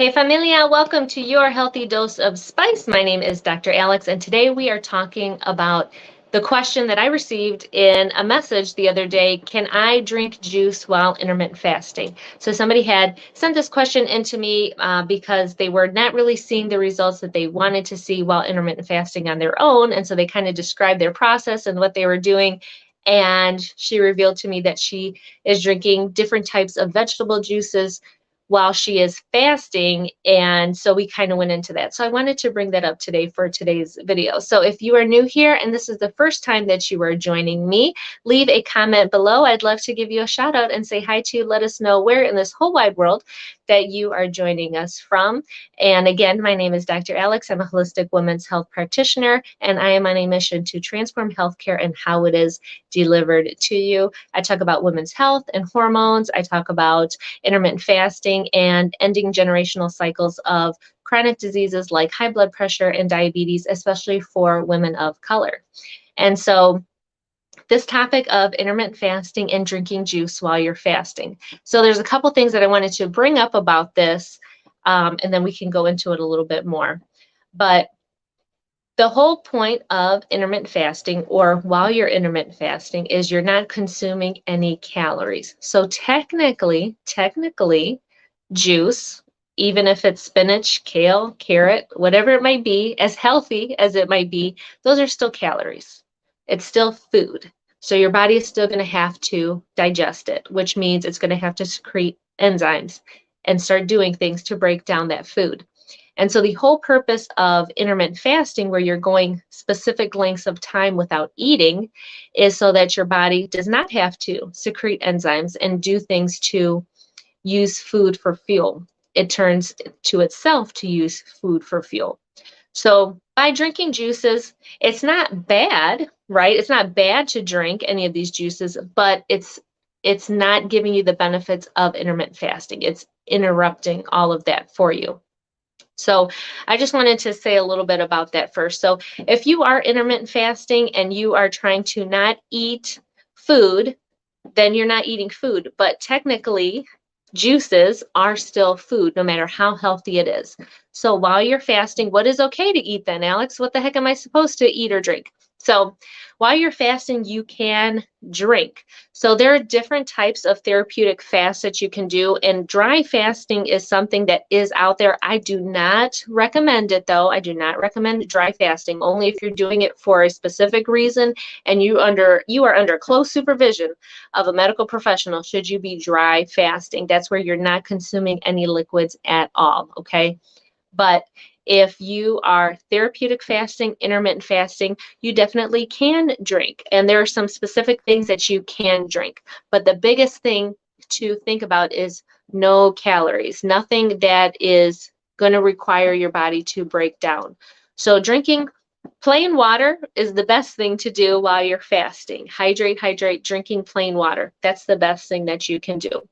Hey familia, welcome to your healthy dose of spice. My name is Dr. Alex, and today we are talking about the question that I received in a message the other day. Can I drink juice while intermittent fasting? So somebody had sent this question into me because they were not really seeing the results that they wanted to see while intermittent fasting on their own. And so they kind of described their process and what they were doing. And she revealed to me that she is drinking different types of vegetable juices while she is fasting. And so we kind of went into that. So I wanted to bring that up today for today's video. So if you are new here and this is the first time that you are joining me, leave a comment below. I'd love to give you a shout out and say hi to you. Let us know where in this whole wide world that you are joining us from. And again, my name is Dr. Alex. I'm a holistic women's health practitioner, and I am on a mission to transform healthcare and how it is delivered to you. I talk about women's health and hormones. I talk about intermittent fasting and ending generational cycles of chronic diseases like high blood pressure and diabetes, especially for women of color. And so this topic of intermittent fasting and drinking juice while you're fasting. So there's a couple things that I wanted to bring up about this, and then we can go into it a little bit more. But the whole point of intermittent fasting, or while you're intermittent fasting, is you're not consuming any calories. So technically, juice, even if it's spinach, kale, carrot, whatever it might be, as healthy as it might be, those are still calories. It's still food. So your body is still going to have to digest it, which means it's going to have to secrete enzymes and start doing things to break down that food. And so the whole purpose of intermittent fasting, where you're going specific lengths of time without eating, is so that your body does not have to secrete enzymes and do things to use food for fuel. It turns to itself to use food for fuel. So by drinking juices, it's not bad, right? It's not bad to drink any of these juices, but it's not giving you the benefits of intermittent fasting. It's interrupting all of that for you. So I just wanted to say a little bit about that first. So if you are intermittent fasting and you are trying to not eat food, then you're not eating food. But technically, juices are still food, no matter how healthy it is. So while you're fasting, what is okay to eat then, Alex? What the heck am I supposed to eat or drink? So while you're fasting, you can drink. So there are different types of therapeutic fasts that you can do, and dry fasting is something that is out there. I do not recommend it, though. I do not recommend dry fasting, only if you're doing it for a specific reason and you are under close supervision of a medical professional. Should you be dry fasting? That's where you're not consuming any liquids at all, okay? But if you are therapeutic fasting, intermittent fasting, you definitely can drink. And there are some specific things that you can drink. But the biggest thing to think about is no calories, nothing that is going to require your body to break down. So drinking plain water is the best thing to do while you're fasting. Hydrate, drinking plain water. That's the best thing that you can do.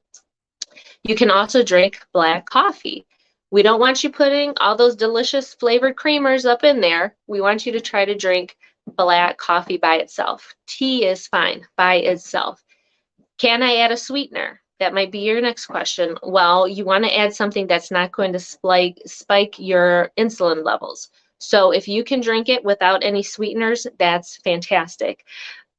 You can also drink black coffee. We don't want you putting all those delicious flavored creamers up in there. We want you to try to drink black coffee by itself. Tea is fine by itself. Can I add a sweetener? That might be your next question. Well, you want to add something that's not going to spike your insulin levels. So if you can drink it without any sweeteners, that's fantastic.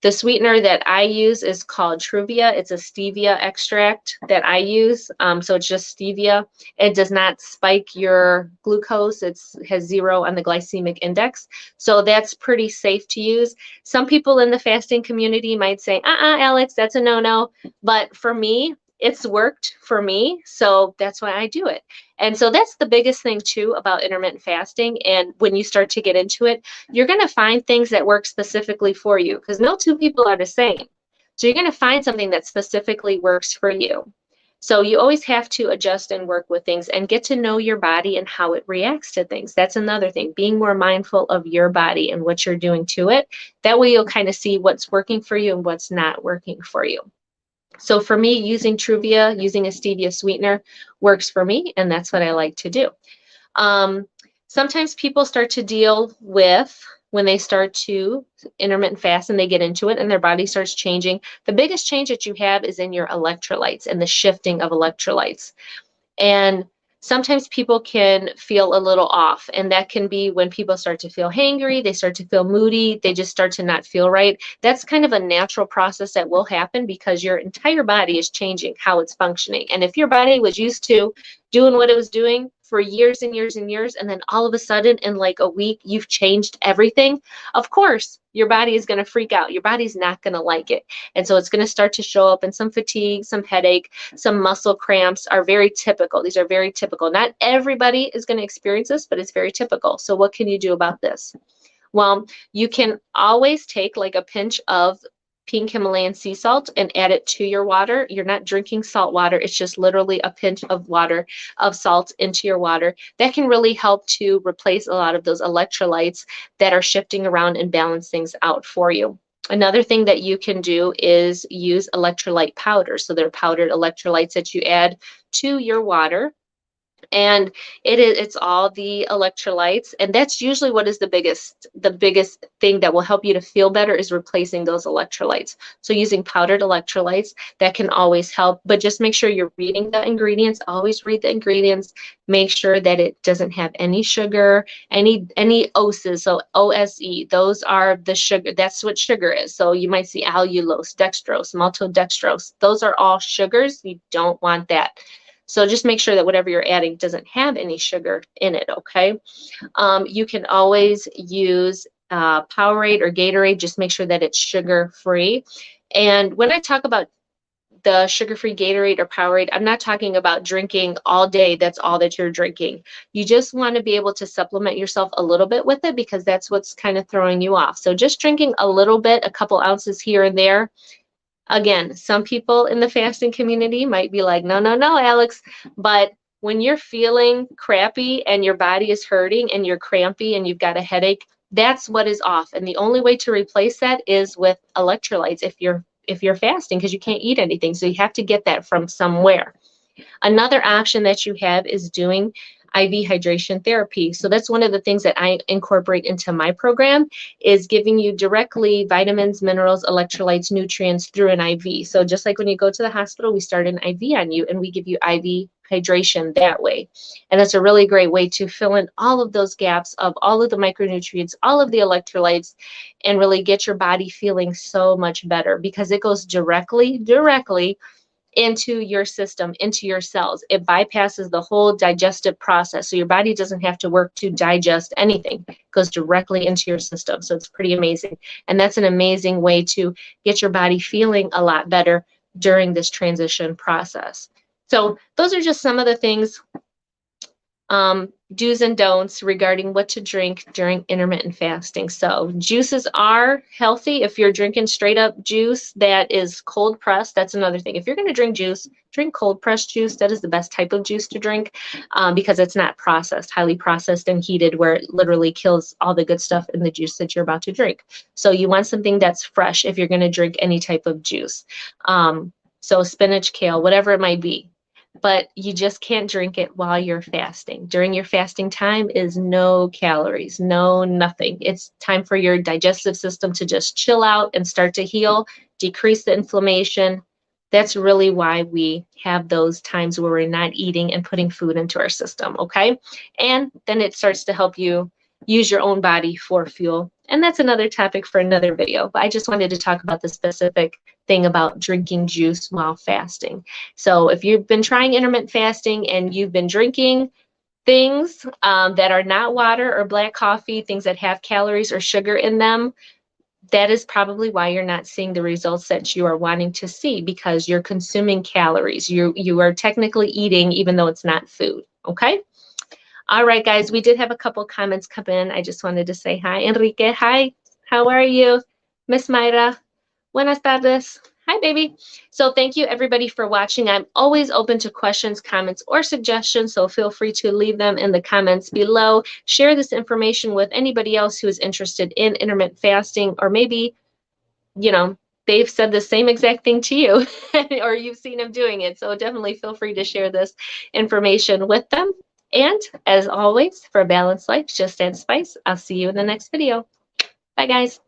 The sweetener that I use is called Truvia. It's a stevia extract that I use. So it's just stevia. It does not spike your glucose. It has 0 on the glycemic index. So that's pretty safe to use. Some people in the fasting community might say, Alex, that's a no-no. But for me, it's worked for me. So that's why I do it. And so that's the biggest thing too about intermittent fasting. And when you start to get into it, you're going to find things that work specifically for you, because no two people are the same. So you're going to find something that specifically works for you. So you always have to adjust and work with things and get to know your body and how it reacts to things. That's another thing, being more mindful of your body and what you're doing to it. That way you'll kind of see what's working for you and what's not working for you. So for me, using Truvia, using a stevia sweetener works for me, and that's what I like to do. Sometimes people start to deal with, when they start to intermittent fast and they get into it and their body starts changing, the biggest change that you have is in your electrolytes and the shifting of electrolytes. And sometimes people can feel a little off, and that can be when people start to feel hangry, they start to feel moody, they just start to not feel right. That's kind of a natural process that will happen because your entire body is changing how it's functioning. And if your body was used to doing what it was doing for years and years and years, and then all of a sudden in like a week you've changed everything, of course your body is going to freak out. Your body's not going to like it. And so it's going to start to show up in some fatigue, some headache, some muscle cramps are very typical. These are very typical. Not everybody is going to experience this, but it's very typical. So what can you do about this? Well, you can always take like a pinch of pink Himalayan sea salt and add it to your water. You're not drinking salt water. It's just literally a pinch of water, of salt into your water. That can really help to replace a lot of those electrolytes that are shifting around and balance things out for you. Another thing that you can do is use electrolyte powder. So they're powdered electrolytes that you add to your water, and it's all the electrolytes, and that's usually what is the biggest thing that will help you to feel better, is replacing those electrolytes. So using powdered electrolytes, that can always help, but just make sure you're reading the ingredients. Always read the ingredients. Make sure that it doesn't have any sugar, any oses. So OSE, those are the sugar. That's what sugar is. So you might see allulose, dextrose, maltodextrose. Those are all sugars. You don't want that. So just make sure that whatever you're adding doesn't have any sugar in it, okay? You can always use Powerade or Gatorade. Just make sure that it's sugar-free. And when I talk about the sugar-free Gatorade or Powerade, I'm not talking about drinking all day. That's all that you're drinking. You just want to be able to supplement yourself a little bit with it, because that's what's kind of throwing you off. So just drinking a little bit, a couple ounces here and there. Again, some people in the fasting community might be like, no, no, no, Alex. But when you're feeling crappy and your body is hurting and you're crampy and you've got a headache, that's what is off. And the only way to replace that is with electrolytes if you're fasting, because you can't eat anything. So you have to get that from somewhere. Another option that you have is doing IV hydration therapy. So that's one of the things that I incorporate into my program, is giving you directly vitamins, minerals, electrolytes, nutrients through an IV. So just like when you go to the hospital, we start an IV on you and we give you IV hydration that way. And that's a really great way to fill in all of those gaps of all of the micronutrients, all of the electrolytes, and really get your body feeling so much better, because it goes directly into your system, into your cells. It bypasses the whole digestive process. So your body doesn't have to work to digest anything. It goes directly into your system. So it's pretty amazing. And that's an amazing way to get your body feeling a lot better during this transition process. So those are just some of the things, do's and don'ts regarding what to drink during intermittent fasting. So juices are healthy. If you're drinking straight up juice that is cold pressed, that's another thing. If you're going to drink juice, drink cold pressed juice. That is the best type of juice to drink, because it's not processed, highly processed and heated, where it literally kills all the good stuff in the juice that you're about to drink. So you want something that's fresh if you're going to drink any type of juice. So spinach, kale, whatever it might be. But you just can't drink it while you're fasting. During your fasting time is no calories, no nothing. It's time for your digestive system to just chill out and start to heal, decrease the inflammation. That's really why we have those times where we're not eating and putting food into our system, okay? And then it starts to help you use your own body for fuel. And that's another topic for another video. But I just wanted to talk about the specific thing about drinking juice while fasting. So if you've been trying intermittent fasting and you've been drinking things that are not water or black coffee, things that have calories or sugar in them, that is probably why you're not seeing the results that you are wanting to see, because you're consuming calories. You are technically eating even though it's not food, okay? All right, guys, we did have a couple comments come in. I just wanted to say hi. Enrique, hi. How are you? Miss Mayra, buenas tardes. Hi, baby. So thank you, everybody, for watching. I'm always open to questions, comments, or suggestions, so feel free to leave them in the comments below. Share this information with anybody else who is interested in intermittent fasting, or maybe, you know, they've said the same exact thing to you, or you've seen them doing it. So definitely feel free to share this information with them. And as always, for a balanced life, just add spice. I'll see you in the next video. Bye, guys.